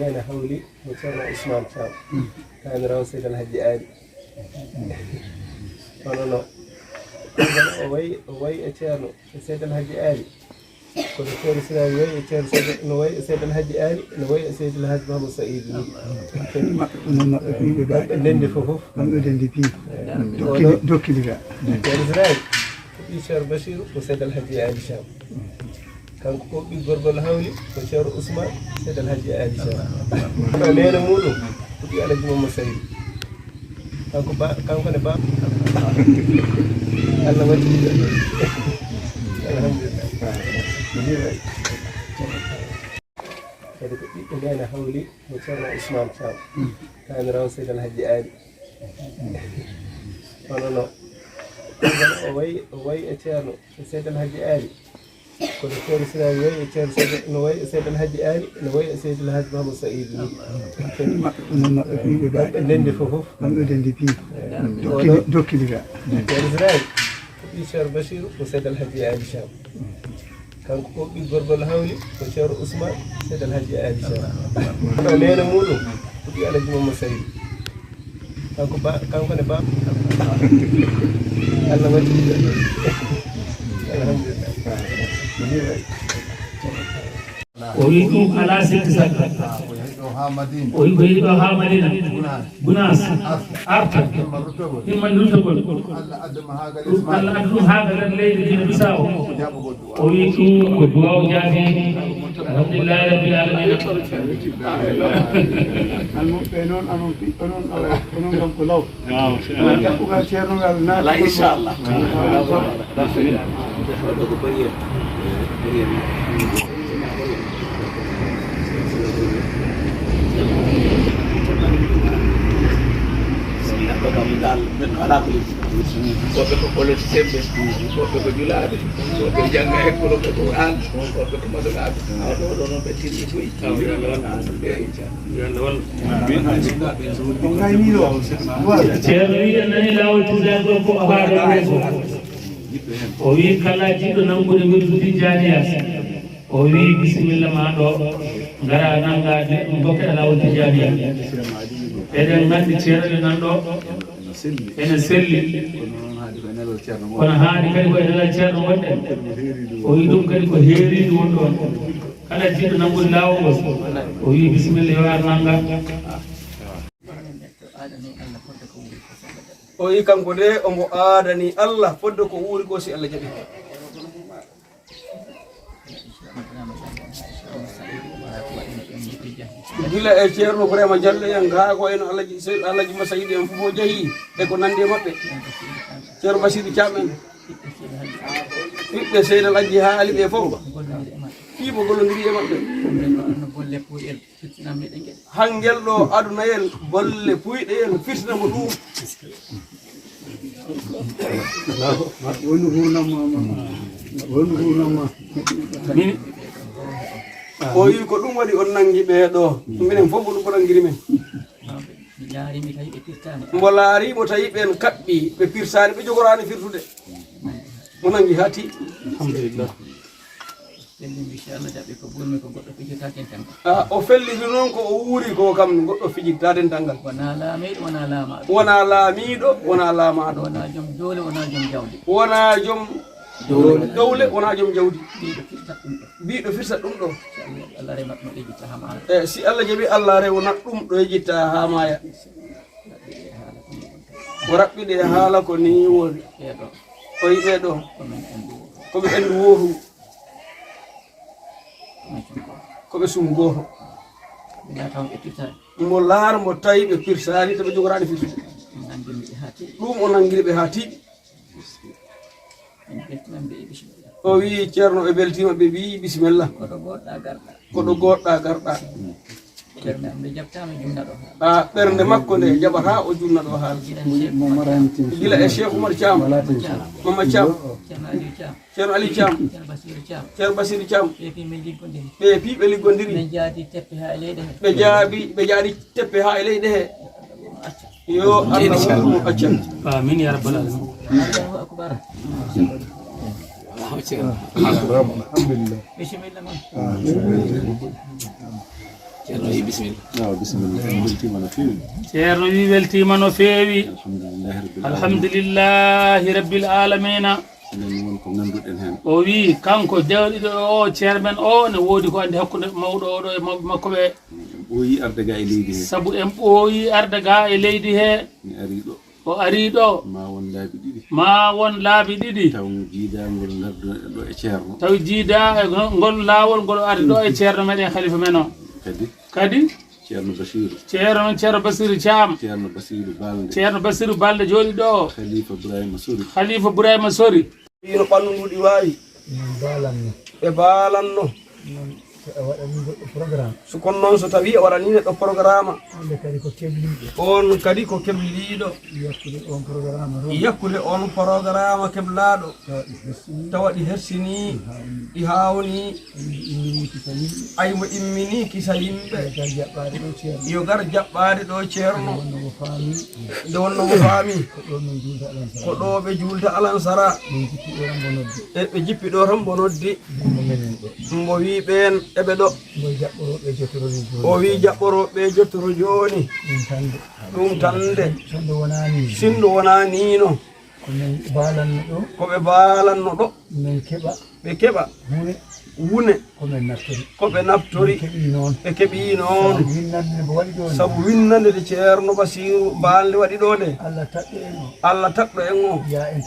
أنا حولي متابع عثمان شام كان راوي سيد الحج آلي أنا أوي أتشانو سيد الحج آلي كل شيء سنا نوي أتشان سيد الحج آلي نوي سيد الحج محمد سعيد نندي فوف نندي بي دوكيلي إسرائيل بشار بشير وسيد الحج آلي شام كان كوبي غربل هاولي بشار عثمان سيد الحج آلي شام أنا مولو كوبي على جمع مسعيد كان كان باب الله وجهي الحمد لله أنا حولي متابع عثمان شام كان راوي سيد الحج آلي أنا أوي أتشانو سيد الحج آلي كل شيء سنا نوي أتشان سيد الحج آلي نوي سيد الحج محمد سعيد نندي فوف نندي بي دوكيلي إسرائيل بشار بشير وسيد الحج آلي شام كان كوبي غربل هاولي بشار عثمان سيد الحج آلي شام أنا مولو كوبي على جمع مسعيد كان باب الله وجهي الحمد لله ويكم على ست سكة ويكم ها مدينة بناس أرتب إما نلتقل الله أدم هذا الليل في بساو ويكم بدواو جافي الحمد لله رب العالمين المؤمنون أنهم كلوا لا إن شاء الله من خلاق وبكل سبب وبجلاد وبجمع كل القرآن وبكمدلات ولون بتيجي كوي تيري أنا لا أتزاج بقهار وي كلا جيد نمبر ميرودي جانياس وي بسم الله ما دو غرا نانغا بوكا لا أتجانيا إذا ما تيري ناندو ene selli kono haani kadi ko enela ceerno wonɗen o wi ɗum kadi ko heeride won ɗon kala jiɗɗo nangol laawol o wi bisimilla yo ar nanga o wi kanko de omo aadani Allah fodde ko wuuri ko si Allah jaɓi gila e ceerno vraiment jalle en gaa ko eno Alaji Masayid en fof o jeehi e ko nandi e maɓɓe ceerno Basiru Thiam en ɓiɓɓe Seydal Adji ha Ali ɓe fof fiibo gollodiri e maɓɓe hangel ɗo adunayel bolle puyɗeyel firtinamo ɗum o wi ko ɗum waɗi on nangi ɓeeɗo minen fof ɗum ɓoɗangiri men mbo laarimo tawi ɓen kaɓɓi ɓe pirsani ɓe jogorani firtude mo nangi ha tiiɗi alhamdulillah o felliti noon ko o wuuri ko kam goɗɗo fijittaden tangal wona laamiɗo wona laamaɗo wona joom dowle wona joom jawdi mbiɗo firta ɗum ɗo si Allah jaɓi Allah rewnat ɗum ɗo e jitta ha maya raɓɓiɗe haala ko ni woni o yiɓe ɗo koɓe endu wohu koɓe sum goto mo laara mo tawi ɓe pirsani to ɓe jogorani firtude ɗum o nangguiri ɓe ha tiiɗi o wi ceerno ɓe beltima ɓe wi bisimilla koɗo goɗɗa garɗa ɓernde makko nde jaɓata o junna ɗo haala gila e Cheikh Oumar Thiam Mama Thiam ceerno Ali Thiam ceerno Basiru Thiam ɓe pi ɓe liggodiri ɓe jaaɗi teppe ha e leyɗe he yo Allah wurmo acca amin ya rabbal alamin alhamdulillah ceerno yi bisimilla ceerno wi weltima no feewi alhamdulillahi rabbil alamina o wi kanko jawɗiɗo o ceermen o ne woodi ko andi hakkude mawɗo oɗo e mawɓe makko ɓe ɓooyi arde ga e leydi he saabu en ɓooyi arde ga e leydi he mi ari ɗo o ari ɗo ma won laabi ɗiɗi taw jiidangol garduɗo ɗo e ceerno taw jiida e ngol laawol ngol ari ɗo e ceerno meɗen khalifa men o kadi ceerno Basiru ceerno Basiru Thiam ceerno Basiru Balde jooɗi ɗo Khalifa Bourahima Sori ino ɓandu nduɗi wawi ɓe baalanno so kono noon so tawi a waɗani neɗɗo programme on kadi ko kebliɗo yakkude on programme keblaɗo tawaɗi hersini ɗi hawni aymo immini kisa yimɓe yo gar jaɓɓade ɗo ceerno nde wonnomo faami ko ɗo ɓe julta alansara ɓe jippi ɗo tan bo noddi mbo wi ɓen eɓe ɗo o wi jaɓɓoroɓe jottoro joni ɗum tande sindo wona nino koɓe baalanno ɗo ɓe keɓa wune koɓe naftori ɓe keeɓi noon saabu winnande de ceerno Basiru balde waɗi ɗo nde Allah taɓɗo en o ya en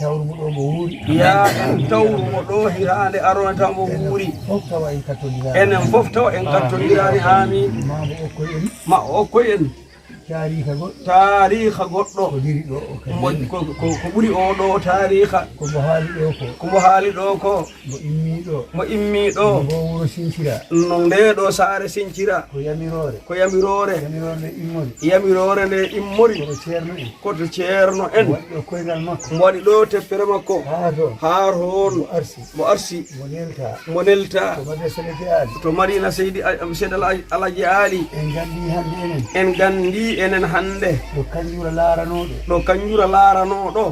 tawrumo ɗo hirande arona taw mo wuuri enen fof tawa en kattodirani amin ma o koyen tariha goɗɗo ko ɓuri oɗo tariha komo haali ɗo ko mo immi ɗo no ndeɗo saare sincira ko yamirore nde immori koto ceerno en mo waɗi ɗo teppere makko haa toon mo arsi mo nelta to Madina Seydi Alaji Ali en gandi enen hande ɗo kanjura laaranoɗo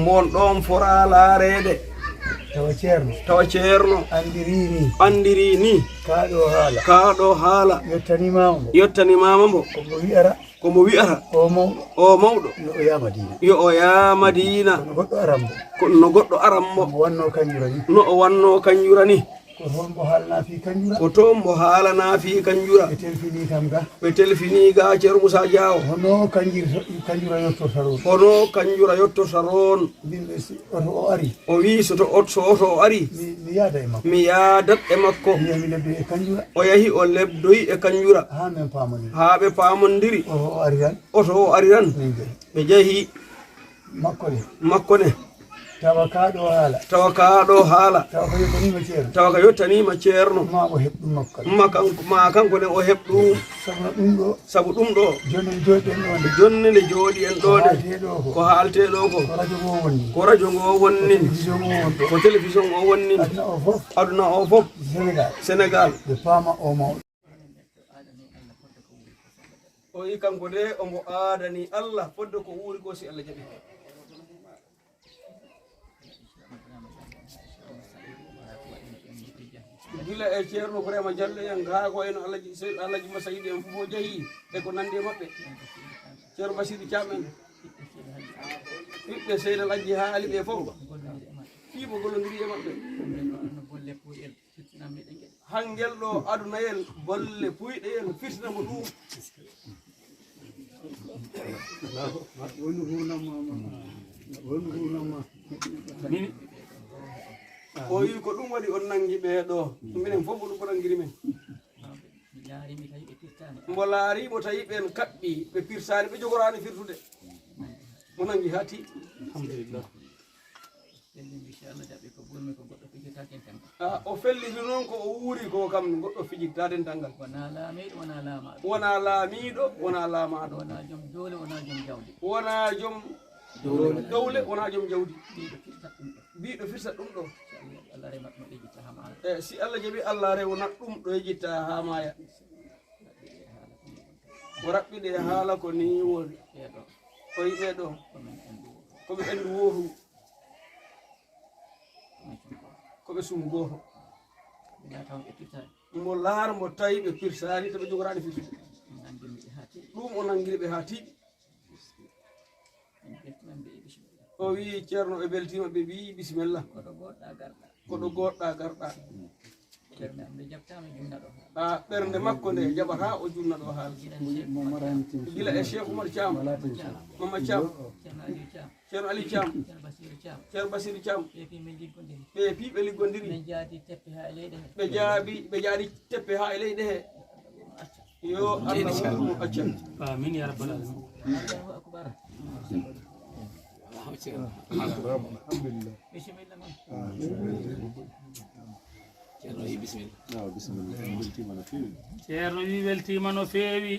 mon ɗon fora laarede tawa ceerno andiri ni kaɗo haala yottanimama mbo komo wi'ata o mawɗo yo o yaa Madina no goɗɗo aranmo no o wanno kanjura ni ko toon mbo haalana fi kanjura ɓe telfini ga ceerno Moussa Diawo hono kanjura yottorta roon o wi so oto o ari mi yaadat e makko o yahi o lebdoyi e kanjura haa ɓe paamondiri oto o ari tan ɓe jehi makko ne tawa kaɗo haala tawa ka yottanima ceerno ma kanko ne o heɓ ɗum sabu ɗum ɗo jonne nde jooɗi en ɗo nde ko haalte ɗo ko radio ngo wonnin ko télévision o wonnin aduna o fof Sénégal o wi kanko de omo aadani Allah fodde ko wuuri ko si Allah jaɓi gila e ceerno Bourahima Diallo en haa ko eno Alaji Masayidi en fof o jeehi e ko nandi e maɓɓe ceerno Basiru Thiam en ɓiɓɓe Seydi Alaji haali ɓe fof fiibo gollodiri e maɓɓe hangel ɗo adunayel bolle puyɗeyel firtinamo ɗum o wi ko ɗum waɗi on nangi ɓe ɗo minen fof ɗum ɓurangiri men mbo laarimo tawi ɓen kaɓɓi ɓe pirsani ɓe jogorani firtude mo nangi ha tiiɗi alhamdulillah o felliti noon ko o wuuri ko kam goɗɗo fijittaden tangal wona laamiɗo wona laamaɗo wona joom dowle wona joom jawdi mbiɗo firtat ɗum ɗo si Allah jaaɓi Allah rewnat ɗum ɗo e jitta ha maya o raɓɓiɗe haala ko ni woni o yiɓe ɗo koɓe endu wotu koɓe sumu goto mo laara mo tawi ɓe pirsani to ɓe jogorani firtude ɗum o nangguiri ɓe ha tiiɗi o wi ceerno ɓe beltima ɓe mbi bisimilla koɗo goɗɗa garɗa ɓernde makko nde jaɓata o junna ɗo haala gila e Cheikh Oumar Thiam Mama Thiam ceerno Ali Thiam ceerno Basiru Thiam ɓe pi ɓe liggodiri ɓe jaadi teppe ha e leyɗe he yo Allah mo acca amin ya rabbal alamin ceerno wi bisimilla beltima no feewi ceerno wi weltima no feewi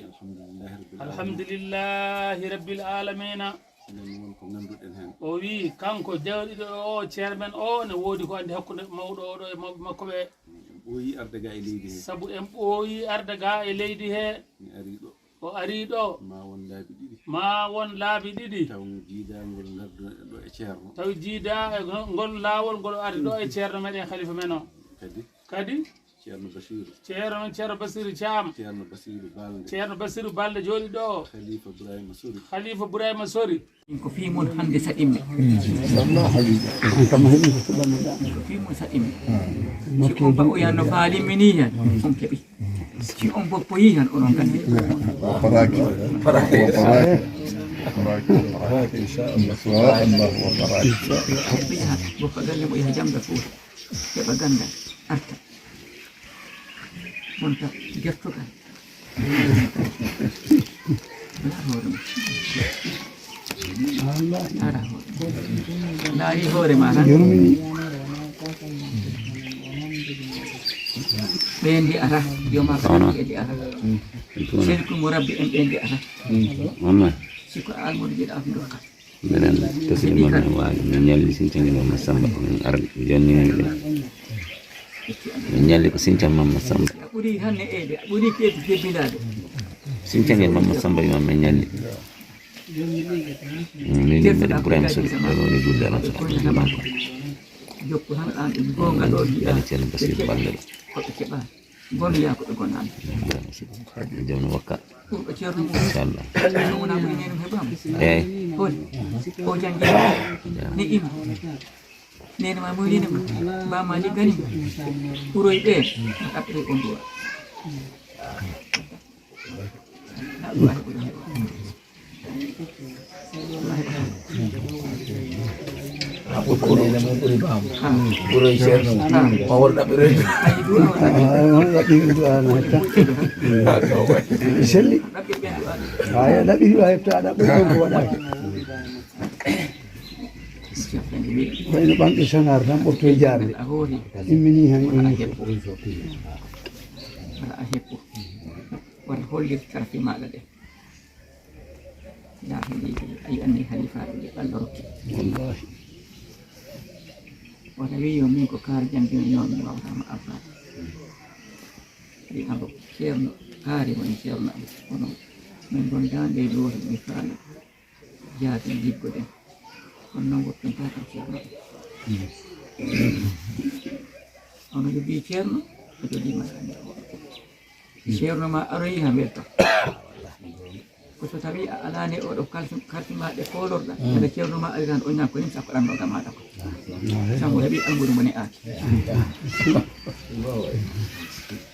alhamdulillahi rabbil alamina enen won ko ganduɗen hen o wi kanko jawɗiɗo o ceermen o ne woodi ko andi hakkude mawɗo oɗo e mawɓe makko ɓe ɓooyi arde ga e leydi he saabu en ɓooyi arde ga e leydi he mi ari ɗo o ari ɗo ma won laabi ɗiɗi taw jiidagol gardu ɗo e ceerno taw jiida e ngol laawol ngol ari ɗo e ceerno meɗen khalifa men o kadi ceerno Basiru ceerno Basiru Thiam ceerno Basiru Balde jooɗi ɗo Khalifa Bourahima Sori ko fimon hande saɗimɓe ko fimon saɗimɓe si on ba o yanno faalimmi ni yan on keɓi si on boppoyi tan onon gandi boppa galle mo yaha jamda Fuuta heɓa gandal arta wonta gertogal ara hoore laari hoore ma tan ɓe ndi ara yoma ɓe ndi ara serku mo rabbi en ɓe ndi ara siko almodo jeeɗa ko dokka minen tosilma min wawi min ñalli Sinthiane Mama Samba min ar jonnini ɓe min ñalli ko Sinthiane Mama Samba ɓuuri hanne eede ɓuuri keeti jebbinade Sinthiane Mama Samba wima min ñalli min mbiɗa Bourahima Sori ɗo woni julde alam soaɗa jokku tan an ɗum gonga ɗo jiɗaɗa ceerno Basiru Balde ɗo koɓe keɓa gonnoya koɓe gonani jom no wakka ɓurɗo ceerno mum inchallah wona ɓuri nenum heɓama eyyi holi o jangi ne ima nene ma moylinima mbama ligganima ɓuroye ɓe no ɗaɓɓire on duwa ɓuroye ceerno ma wor ɗaɓɓiroyde selli aya ɗaɓɓiri o heɓta ɗaɓɓiri ɗon ko waɗaki wayno ɓamɗe sanar tan ɓofto e jarde immini han wala a heppo wata hollir karfe maɗa ɗe yaheɗi ayi anni halifaɓe ɗe Allah rokki wallahi wata wi yo min ko kaari jambino ñoomi wawatama abbade wi abo ceerno kaari woni ceerno am kono min gondande e loori mi faami jaade liggoɗen kono noon woppen tatam ceerno ono jogii ceerno o jogima ceerno ma aroyi ha welto ko so tawi a alani oɗo kalfi ma ɗe kolorɗa kada ceerno ma ari tan o ñakko nim sakko ɗannoga maɗa ko sambo heeɓi almudu mo ne aaki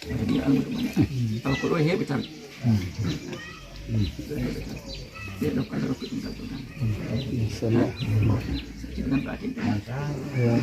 heeɓi almudu mo ne aaki taw ko ɗo heeɓi tan Dia dokar rokok tinggal tu kan. Insyaallah. Jangan batin. Ya.